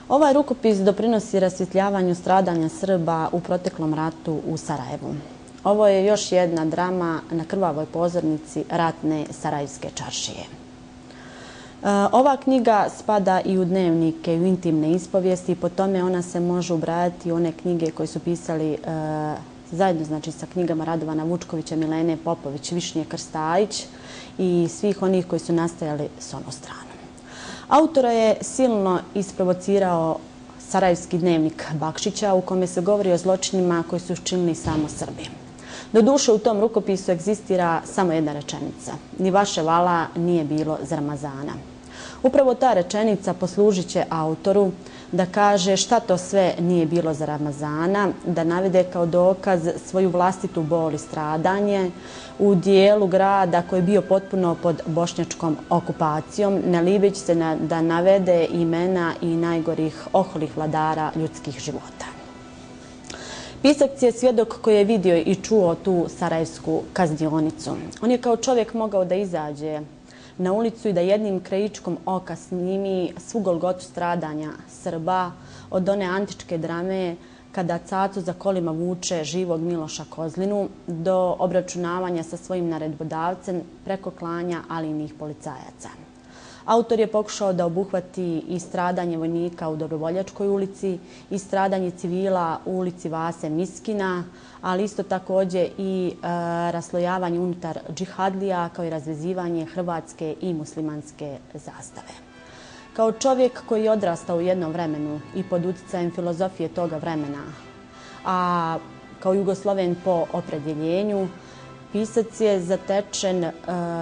Ovaj rukopis doprinosi rasvjetljavanju stradanja Srba u proteklom ratu u Sarajevu. Ovo je još jedna drama na krvavoj pozornici ratne Sarajevske čaršije. Ova knjiga spada i u dnevnike i u intimne ispovijesti i po tome ona se može ubrajati u one knjige koje su pisali zajedno znači sa knjigama Radovana Vučkovića, Milene Popović, Višnje Krstajić i svih onih koji su nastajali s onom stranom. Autora je silno isprovocirao Sarajevski dnevnik Bakšića u kome se govori o zločinima koji su učinili samo Srbi. Doduše u tom rukopisu egzistira samo jedna rečenica. Ni vaše vala nije bilo za Ramazana. Upravo ta rečenica poslužit će autoru da kaže šta to sve nije bilo za Ramazana, da navede kao dokaz svoju vlastitu bol i stradanje u dijelu grada koji je bio potpuno pod bošnjačkom okupacijom, ne libeći se da navede imena i najgorih oholih vladara ljudskih života. Pisac je svjedok koji je vidio i čuo tu sarajevsku kaznionicu. On je kao čovjek mogao da izađe na ulicu i da jednim krajičkom oka snimi svu golgotu stradanja Srba od one antičke drame kada cacu za kolima vuče živog Miloša Kozlinu do obračunavanja sa svojim naredbodavcem preko klanja Alinih policajaca. Autor je pokušao da obuhvati i stradanje vojnika u Dobrovoljačkoj ulici i stradanje civila u ulici Vase Miskina, ali isto također i raslojavanje unutar džihadlija kao i razvezivanje hrvatske i muslimanske zastave. Kao čovjek koji je odrastao u jednom vremenu i pod utjecajem filozofije toga vremena, a kao Jugosloven po opredjeljenju, pisac je zatečen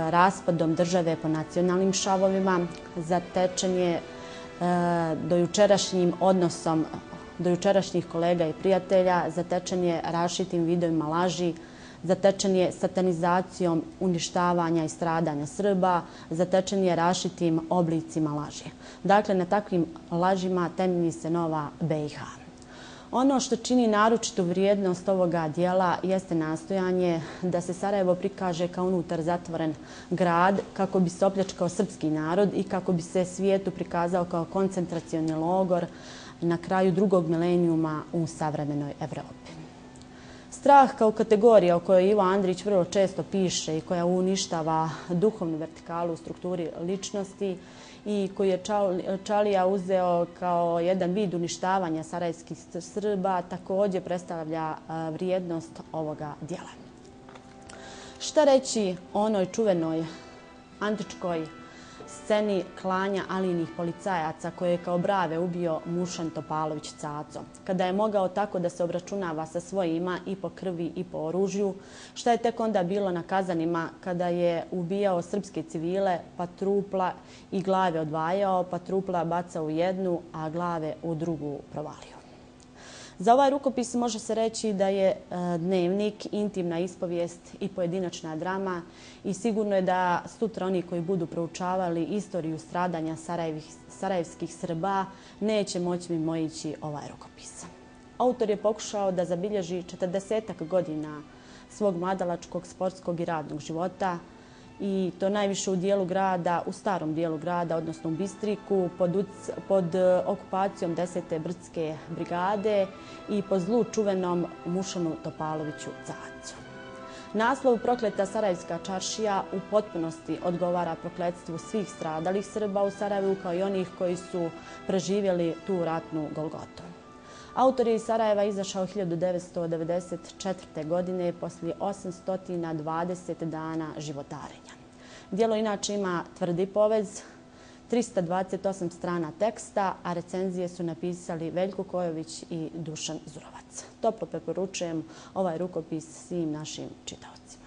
raspadom države po nacionalnim šavovima, zatečen je dojučerašnjim odnosom dojučerašnjih kolega i prijatelja, zatečen je različitim vidovima laži, zatečen je satanizacijom uništavanja i stradanja Srba, zatečen je različitim oblicima laži. Dakle, na takvim lažima temelji se nova BiH. Ono što čini naročitu vrijednost ovoga dijela jeste nastojanje da se Sarajevo prikaže kao unutar zatvoren grad, kako bi se opljačkao srpski narod i kako bi se svijetu prikazao kao koncentracioni logor na kraju drugog milenijuma u savremenoj Evropi. Strah kao kategorija o kojoj Ivo Andrić vrlo često piše i koja uništava duhovnu vertikalu u strukturi ličnosti i koji je Čalija uzeo kao jedan vid uništavanja sarajevskih Srba, također predstavlja vrijednost ovoga dijela. Šta reći o onoj čuvenoj antičkoj sceni klanja Alinih policajaca koje je kao brave ubio Mušan Topalović Caco, kada je mogao tako da se obračunava sa svojima i po krvi i po oružju, šta je tek onda bilo na Kazanima kada je ubijao srpske civile, pa trupla i glave odvajao, pa trupla bacao u jednu, a glave u drugu provalio. Za ovaj rukopis može se reći da je dnevnik, intimna ispovijest i pojedinačna drama i sigurno je da sutra oni koji budu proučavali istoriju stradanja sarajevskih Srba neće moći mimoići ovaj rukopis. Autor je pokušao da zabilježi 40 godina svog mladalačkog, sportskog i radnog života i to najviše u dijelu grada, u starom dijelu grada, odnosno u Bistriku, pod okupacijom 10. brdske brigade i po zlu čuvenom Mušanu Topaloviću Cacu. Naslov Prokleta Sarajevska čaršija u potpunosti odgovara prokletstvu svih stradalih Srba u Sarajevu kao i onih koji su preživjeli tu ratnu golgotu. Autor je iz Sarajeva izašao 1994. godine poslije 820 dana životarenja. Dijelo inače ima tvrdi povez, 328 strana teksta, a recenzije su napisali Veljko Kojović i Dušan Zurovac. Toplo preporučujem ovaj rukopis svim našim čitaocima.